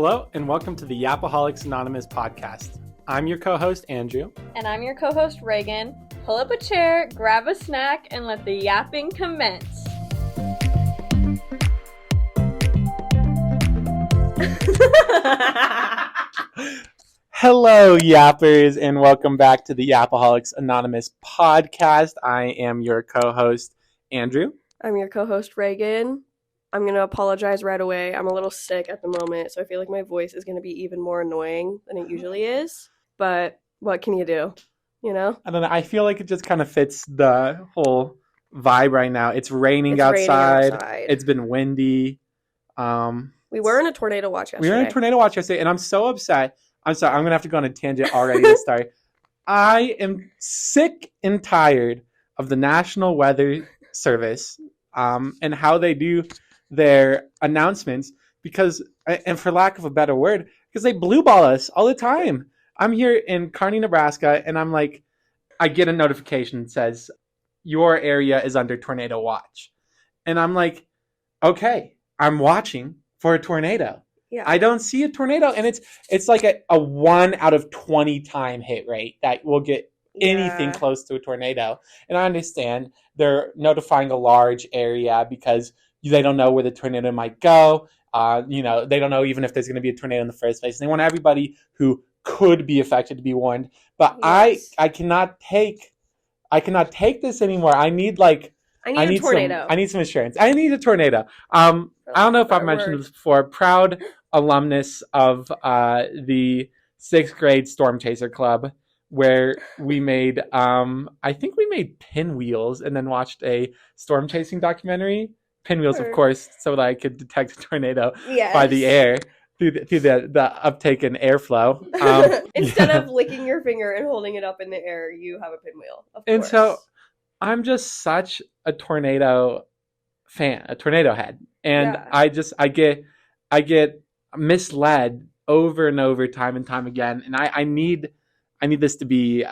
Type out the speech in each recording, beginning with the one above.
Hello, and welcome to the Yapaholics Anonymous podcast. I'm your co-host, Andrew. And I'm your co-host, Reagan. Pull up a chair, grab a snack, and let the yapping commence. Hello, yappers, and welcome back to the Yapaholics Anonymous podcast. I am your co-host, Andrew. I'm your co-host, Reagan. I'm going to apologize right away. I'm a little sick at the moment, so I feel like my voice is going to be even more annoying than it usually is. But what can you do? You know? I don't know. I feel like it just kind of fits the whole vibe right now. It's raining outside. It's been windy. We were in a tornado watch yesterday. We were in a tornado watch yesterday, and I'm so upset. I'm sorry. I'm going to have to go on a tangent already to start. I am sick and tired of the National Weather Service and how they do their announcements because, and for lack of a better word, because they blue ball us all the time. I'm here in Kearney, Nebraska, and I'm like, I get a notification that says your area is under tornado watch. And I'm like, okay, I'm watching for a tornado. Yeah. I don't see a tornado. And it's like a 1 out of 20 time hit rate that will get anything close to a tornado. And I understand they're notifying a large area because they don't know where the tornado might go. They don't know even if there's going to be a tornado in the first place. And they want everybody who could be affected to be warned. But yes. I cannot take this anymore. I need a tornado. I need some insurance. I need a tornado. I don't know if I've mentioned this before. Proud alumnus of the 6th grade Storm Chaser Club, where we made, I think we made pinwheels and then watched a storm chasing documentary. Pinwheels, of course, so that I could detect a tornado by the air through the uptake in airflow. Instead of licking your finger and holding it up in the air, you have a pinwheel. Of course. So I'm just such a tornado fan, a tornado head, and I get misled over and over, time and time again, and I need this to be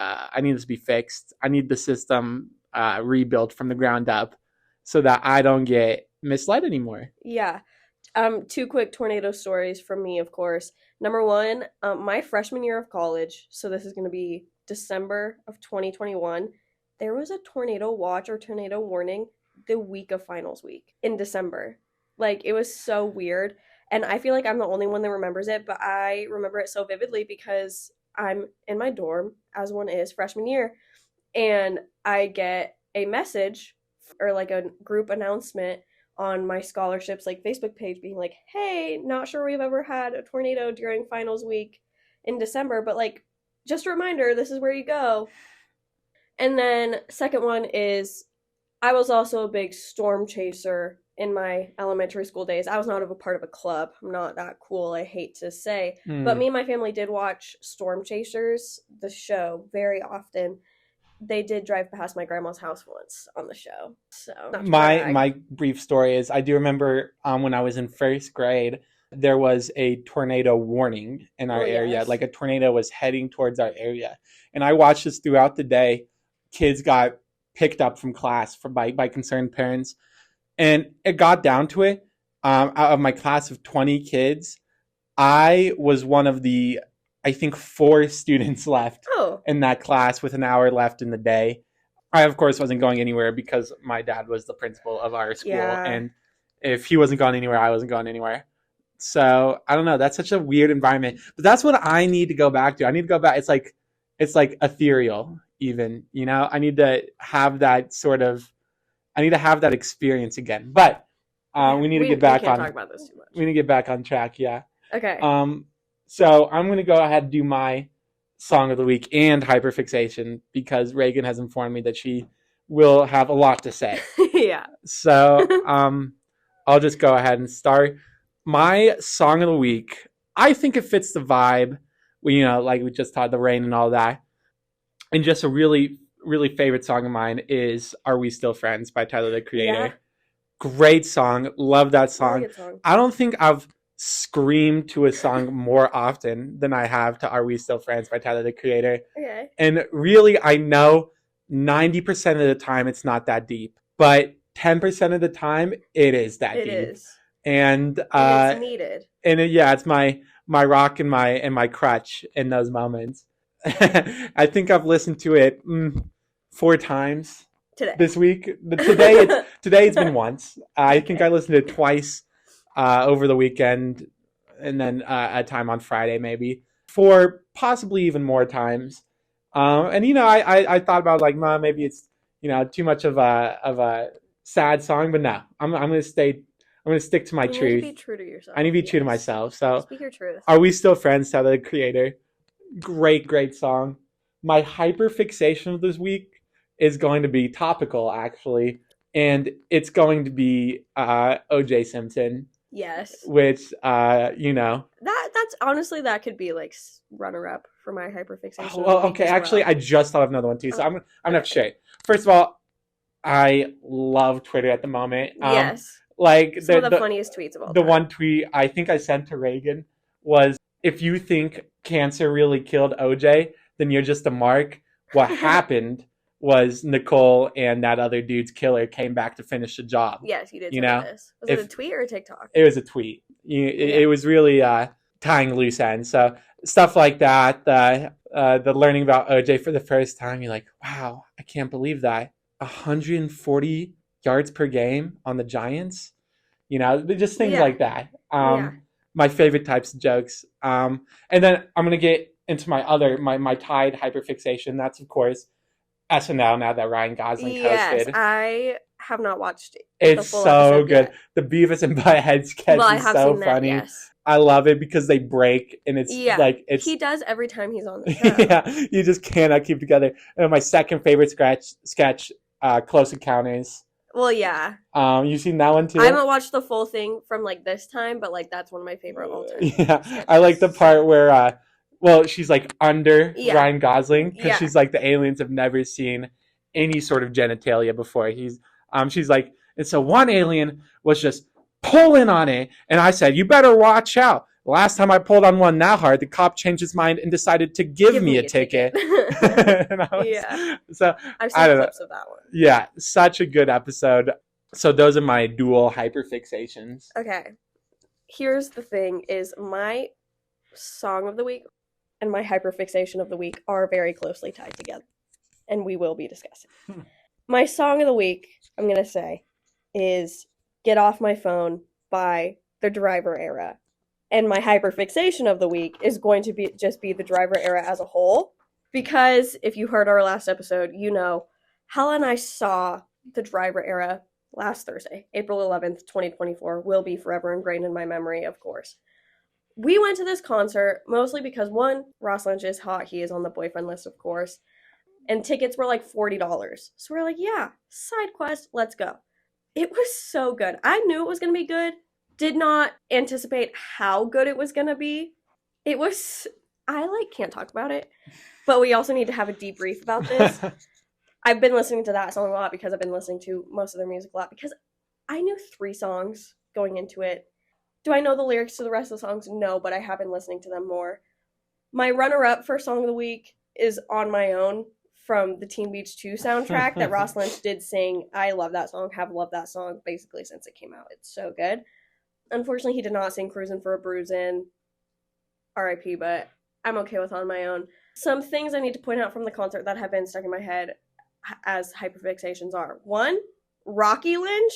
fixed. I need the system rebuilt from the ground up so that I don't get misled anymore. Yeah. 2 quick tornado stories from me, of course. Number 1, my freshman year of college, so this is going to be December of 2021, there was a tornado watch or tornado warning the week of finals week in December. Like, it was so weird. And I feel like I'm the only one that remembers it, but I remember it so vividly because I'm in my dorm, as one is, freshman year, and I get a message or like a group announcement on my scholarships like Facebook page being like, hey, not sure we've ever had a tornado during finals week in December, but like, just a reminder, this is where you go. And then second one is I was also a big storm chaser in my elementary school days. I was not a part of a club. I'm not that cool, I hate to say. But me and my family did watch Storm Chasers, the show, very often. They did drive past my grandma's house once on the show. So my brief story is I do remember when I was in 1st grade, there was a tornado warning in our area. Yes. Like a tornado was heading towards our area. And I watched this throughout the day. Kids got picked up from class by concerned parents. And it got down to it. Out of my class of 20 kids, I was one of the, I think, 4 students left in that class with an hour left in the day. I, of course, wasn't going anywhere because my dad was the principal of our school. Yeah. And if he wasn't going anywhere, I wasn't going anywhere. So, I don't know. That's such a weird environment. But that's what I need to go back to. I need to go back. It's like ethereal even, you know? I need to have that experience again. But we need to get back on. Talk about this too much. We need to get back on track, yeah. Okay. So I'm going to go ahead and do my song of the week and hyperfixation because Reagan has informed me that she will have a lot to say. Yeah. So I'll just go ahead and start. My song of the week, I think it fits the vibe. Like we just talked, the rain and all that. And just a really, really favorite song of mine is Are We Still Friends by Tyler, the Creator. Yeah. Great song. Love that song. Really good song. I don't think I've screamed to a song more often than I have to Are We Still Friends by Tyler, the Creator. Okay. And really, I know 90% of the time it's not that deep, but 10% of the time it is that deep. It is. And it's needed. And it's my my rock and my crutch in those moments. I think I've listened to it 4 times Today. this week. Today it's been once. I think I listened to it twice over the weekend, and then a time on Friday maybe. 4, possibly even more times. And I thought about like, maybe it's too much of a sad song, but no, I'm gonna stick to my truth. You need to be true to yourself. I need to be true to myself. So speak your truth. Are We Still Friends? Tyler, the Creator. Great song. My hyperfixation of this week is going to be topical, actually, and it's going to be O.J. Simpson. Yes. Which that's honestly, that could be like runner up for my hyperfixation. Well, okay, actually, I just thought of another one too, so I'm gonna have to share it. First of all, I love Twitter at the moment. Yes. Like some of the funniest tweets of all time. The one tweet I think I sent to Reagan was, "If you think cancer really killed OJ, then you're just a mark. What happened was Nicole and that other dude's killer came back to finish the job." Yes, you did. This was it a tweet or a TikTok? It was a tweet. It was really tying loose ends. So stuff like that. The learning about OJ for the first time, you're like, wow, I can't believe that. 140 yards per game on the Giants. Just things like that. My favorite types of jokes. And then I'm gonna get into my Tide hyperfixation. That's of course SNL, now that Ryan Gosling hosted. Yes, I have not watched it. It's so good. Yet. The Beavis and Butthead sketch is so funny. Yes. I love it because they break, and it's he does every time he's on the show. Yeah, you just cannot keep together. And my second favorite sketch, Close Encounters. Well, yeah. You've seen that one too? I haven't watched the full thing from like this time, but like that's one of my favorite all time. Yeah, sketches. I like the part where she's like under Ryan Gosling because she's like, the aliens have never seen any sort of genitalia before. She's like, and so one alien was just pulling on it, and I said, "You better watch out." Last time I pulled on one that hard, the cop changed his mind and decided to give me a ticket. So I've seen clips of that one. Yeah, such a good episode. So those are my dual hyperfixations. Okay, here's the thing: is my song of the week and my hyperfixation of the week are very closely tied together, and we will be discussing. My song of the week, I'm gonna say, is "Get Off My Phone" by The Driver Era. And my hyperfixation of the week is going to be the Driver Era as a whole. Because if you heard our last episode, Hella and I saw The Driver Era last Thursday, April 11th, 2024. Will be forever ingrained in my memory, of course. We went to this concert mostly because, one, Ross Lynch is hot. He is on the boyfriend list, of course. And tickets were like $40. So we're like, yeah, side quest, let's go. It was so good. I knew it was going to be good. Did not anticipate how good it was going to be. It was, I can't talk about it, but we also need to have a debrief about this. I've been listening to that song a lot because I've been listening to most of their music a lot because I knew 3 songs going into it. Do I know the lyrics to the rest of the songs? No, but I have been listening to them more. My runner-up for Song of the Week is On My Own from the Teen Beach 2 soundtrack that Ross Lynch did sing. I love that song, have loved that song basically since it came out. It's so good. Unfortunately, he did not sing Cruisin' for a Bruisin', R.I.P., but I'm okay with On My Own. Some things I need to point out from the concert that have been stuck in my head as hyperfixations are: 1, Rocky Lynch,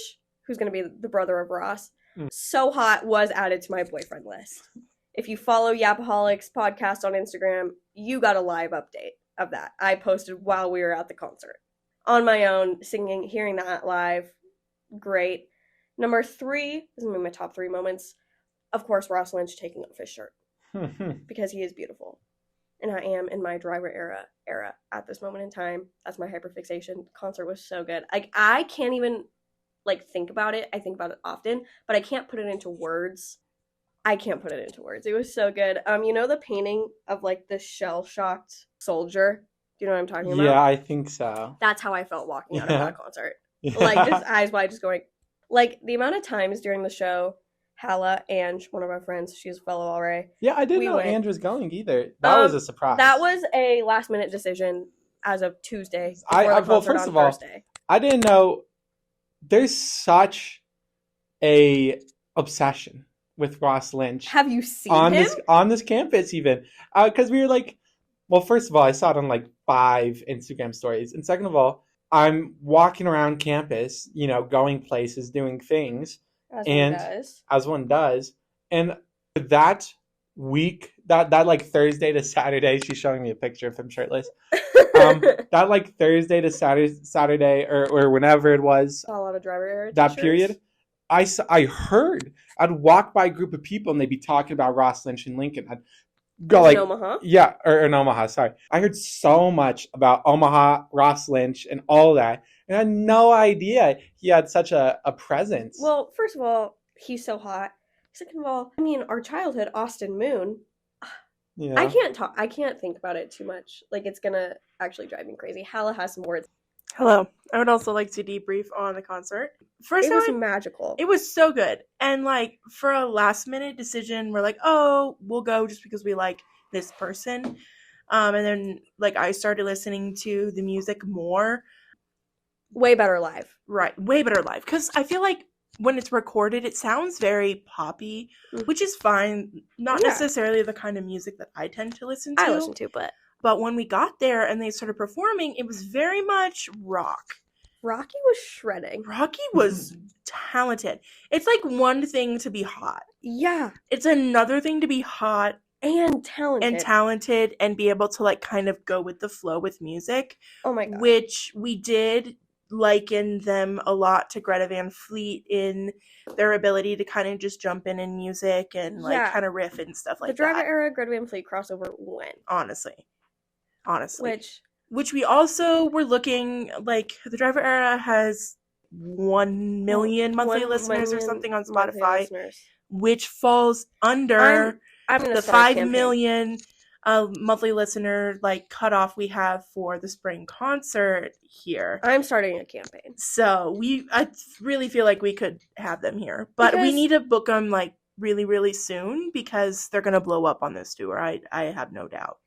who's going to be the brother of Ross, so hot, was added to my boyfriend list. If you follow Yapaholics podcast on Instagram, you got a live update of that. I posted while we were at the concert. On My Own, hearing that live, great. Number 3, this is going to be my top 3 moments. Of course, Ross Lynch taking off his shirt. Because he is beautiful. And I am in my Driver era at this moment in time. That's my hyperfixation. The concert was so good. I can't even think about it. I think about it often, but I can't put it into words. It was so good. The painting of the shell-shocked soldier? Do you know what I'm talking about? Yeah, I think so. That's how I felt walking out of that concert. Yeah. Just eyes wide, just going. The amount of times during the show, Halla and one of our friends, she's a fellow RA. Yeah, I didn't know Andrew was going either. That was a surprise. That was a last-minute decision as of Tuesday. First of all, I didn't know there's such a obsession with Ross Lynch Have you seen on him? this campus even, because we were like, well, first of all, I saw it on like 5 Instagram stories, and second of all, I'm walking around campus, going places, doing things, as one does, and that week, that like Thursday to Saturday, she's showing me a picture of him shirtless. That like Thursday to Saturday or whenever it was, A lot of driver error that t-shirts. period, I heard, I'd walk by a group of people and they'd be talking about Ross Lynch and Lincoln. I'd go like, in Omaha? Yeah, or in Omaha, sorry. I heard so much about Omaha, Ross Lynch, and all that, and I had no idea he had such a presence. Well, first of all, he's so hot. Second of all, I mean, our childhood, Austin Moon. Yeah. I can't think about it too much. Like, it's gonna actually drive me crazy. Hala has some words. Hello. I would also like to debrief on the concert. It was magical. It was so good. And, like, for a last-minute decision, we're like, oh, we'll go just because we like this person. And then, like, I started listening to the music more. Way better live. Right. Way better live. Because I feel like when it's recorded, it sounds very poppy, which is fine. Not necessarily the kind of music that I tend to listen to. But when we got there and they started performing, it was very much rock. Rocky was shredding. Rocky was talented. It's like one thing to be hot. Yeah. It's another thing to be hot and talented and be able to like kind of go with the flow with music. Oh my god. Which we did liken them a lot to Greta Van Fleet in their ability to kind of just jump in music and like kind of riff and stuff like that. The Driver era Greta Van Fleet crossover when? Honestly. Which we also were looking, like, the Driver era has 1 million monthly listeners or something on Spotify, which falls under the 5 million monthly listener, like, cutoff we have for the spring concert here. I'm starting a campaign. So I really feel like we could have them here. But we need to book them, like, really, really soon because they're going to blow up on this tour. I have no doubt.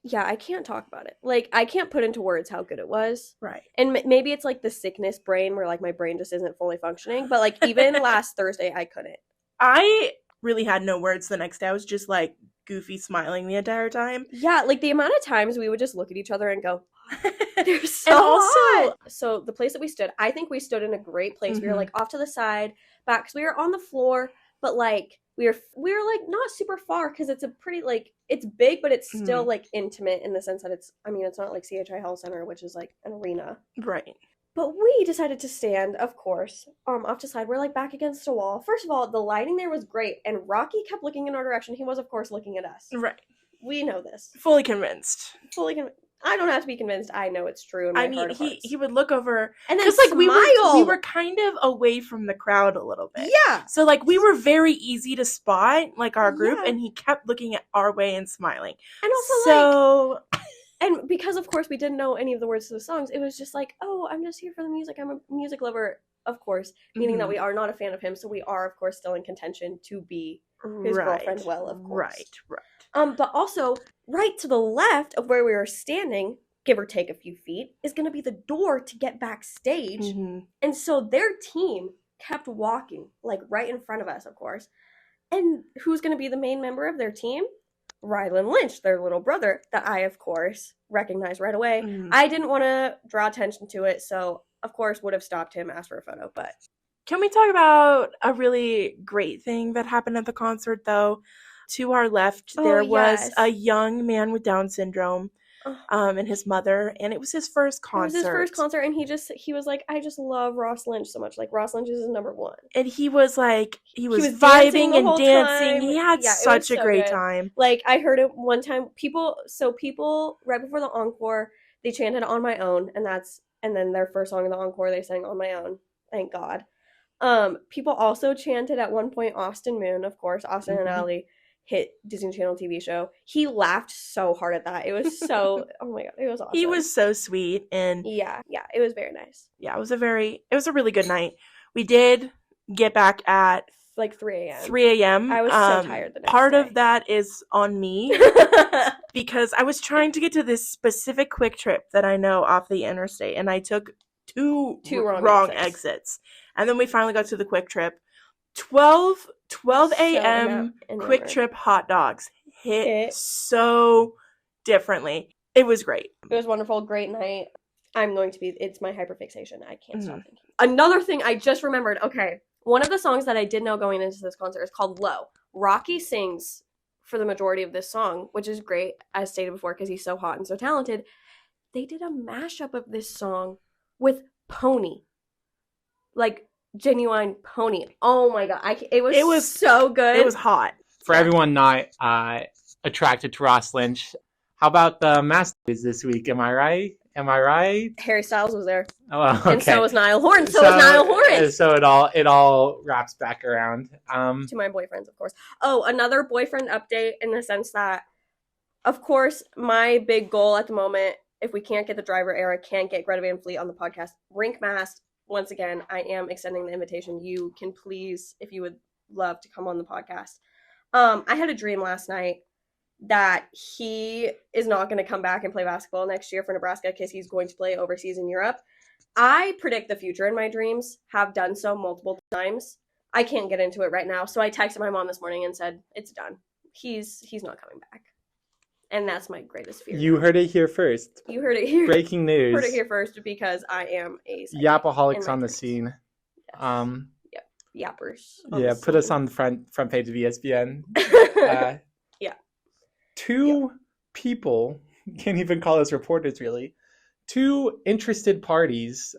Yeah, I can't talk about it. Like, I can't put into words how good it was. Right. And maybe it's like the sickness brain where like my brain just isn't fully functioning. But like even last Thursday, I couldn't. I really had no words the next day. I was just like goofy smiling the entire time. Yeah, like the amount of times we would just look at each other and go, they're so and also hot. So the place that we stood, I think we stood in a great place. Mm-hmm. We were like off to the side, back, because we were on the floor, but like we were like not super far because it's a pretty like it's big, but it's still like intimate in the sense that it's not like CHI Health Center, which is like an arena. Right. But we decided to stand, of course, off to the side. We're like back against a wall. First of all, the lighting there was great, and Rocky kept looking in our direction. He was, of course, looking at us. Right. We know this. Fully convinced. I don't have to be convinced. I know it's true in my heart of hearts. He would look over and then like smile. We were kind of away from the crowd a little bit. Yeah. So like we were very easy to spot, like our group, and he kept looking at our way and smiling. And also and because of course we didn't know any of the words to the songs, it was just like, oh, I'm just here for the music. I'm a music lover, of course, meaning that we are not a fan of him, so we are of course still in contention to be his girlfriend. Well, of course. Right. But also, right to the left of where we were standing, give or take a few feet, is going to be the door to get backstage. Mm-hmm. And so their team kept walking, like right in front of us, of course. And who's going to be the main member of their team? Rylan Lynch, their little brother, that I, of course, recognized right away. Mm-hmm. I didn't want to draw attention to it, so, of course, would have stopped him, asked for a photo, but... Can we talk about a really great thing that happened at the concert, though? To our left, there was a young man with Down syndrome, and his mother, and it was his first concert. It was his first concert, and he was like, I just love Ross Lynch so much. Like, Ross Lynch is his number one. And he was like, he was vibing and dancing. He had such a great time. Like, I heard it one time. People, right before the encore, they chanted On My Own, and then their first song in the encore, they sang On My Own. Thank God. People also chanted at one point Austin Moon, of course, Austin and Ally. Hit Disney Channel TV show. He laughed so hard at that. It was so oh my god, it was awesome. He was so sweet, and yeah, it was very nice. Yeah, it was a really good night. We did get back at like 3 a.m. 3 a.m. I was so tired the next Part day. Of that is on me because I was trying to get to this specific quick trip that I know off the interstate, and I took two wrong exits. And then we finally got to the quick trip. 12 So a.m. enamored. Quick Trip hot dogs hit so differently. It was great. It was wonderful. Great night. It's my hyperfixation. I can't stop thinking. Another thing I just remembered. Okay. One of the songs that I did know going into this concert is called Low. Rocky sings for the majority of this song, which is great, as stated before, because he's so hot and so talented. They did a mashup of this song with Pony. Like, genuine Pony. Oh my god. It was so good. It was hot. For everyone not attracted to Ross Lynch, how about the Masters this week? Am I right? Harry Styles was there. Oh, okay. And so was Niall Horan. So it all wraps back around. To my boyfriends, of course. Oh, another boyfriend update in the sense that, of course, my big goal at the moment, if we can't get the driver era, can't get Greta Van Fleet on the podcast, Rink Mast, once again, I am extending the invitation. You can please, if you would love to come on the podcast. I had a dream last night that he is not going to come back and play basketball next year for Nebraska because he's going to play overseas in Europe. I predict the future in my dreams, have done so multiple times. I can't get into it right now. So I texted my mom this morning and said, it's done. He's not coming back. And that's my greatest fear. You heard it here first. You heard it here. Breaking news. Heard it here first because I am a Yapaholics on the scene. Yes. Yappers. Yeah, put us on the front page of ESPN. Yeah. Two people, can't even call us reporters really, two interested parties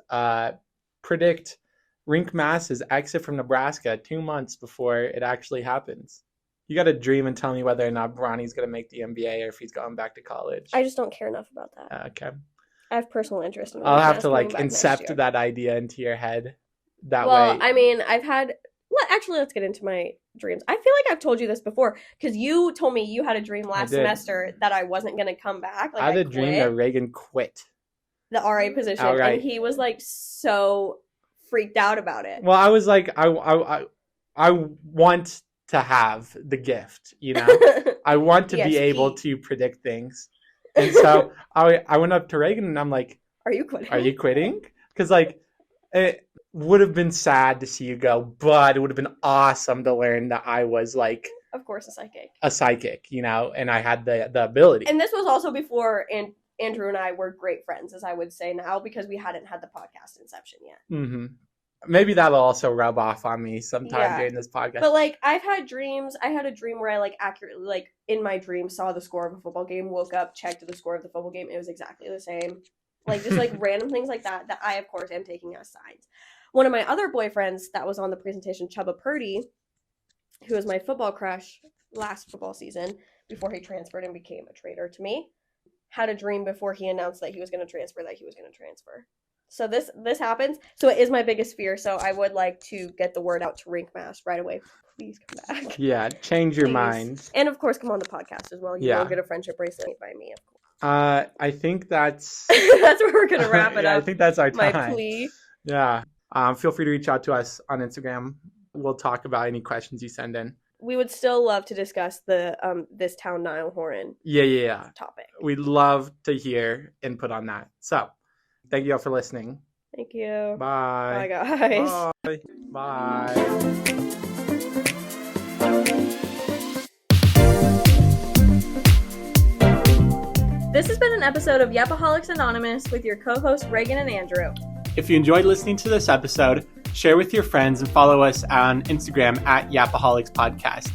predict Rink Mast's exit from Nebraska 2 months before it actually happens. You got to dream and tell me whether or not Bronny's going to make the NBA or if he's going back to college. I just don't care enough about that. Okay. I have personal interest in it. I'll have to incept that idea into your head. That way. Well, I mean, let's get into my dreams. I feel like I've told you this before because you told me you had a dream last semester that I wasn't going to come back. Like, I had a dream that Reagan quit the RA position, and he was like so freaked out about it. Well, I was like, I want to have the gift, you know. I want to be able to predict things, and so I went up to Reagan and I'm like, "Are you quitting? Because like it would have been sad to see you go, but it would have been awesome to learn that I was like, of course, a psychic, you know, and I had the ability. And this was also before Andrew and I were great friends, as I would say now, because we hadn't had the podcast inception yet. Mm-hmm. Maybe that'll also rub off on me sometime during this podcast. But like, I've had dreams. I had a dream where I like accurately, like in my dream, saw the score of a football game, woke up, checked the score of the football game. It was exactly the same. Like just like random things like that I, of course, am taking as signs. One of my other boyfriends that was on the presentation, Chubba Purdy, who was my football crush last football season before he transferred and became a traitor to me, had a dream before he announced that he was going to transfer So this happens. So it is my biggest fear. So I would like to get the word out to Rink Mast right away. Please come back. Yeah, change your mind. And of course, come on the podcast as well. You will get a friendship bracelet by me, of course. I think that's that's where we're gonna wrap it up. I think that's our time. My plea. Yeah. Feel free to reach out to us on Instagram. We'll talk about any questions you send in. We would still love to discuss the this town Niall Horan topic. We'd love to hear input on that. So thank you all for listening. Thank you. Bye. Bye, guys. Bye. Bye. This has been an episode of Yapaholics Anonymous with your co-hosts Reagan and Andrew. If you enjoyed listening to this episode, share with your friends and follow us on Instagram at Yapaholics Podcast.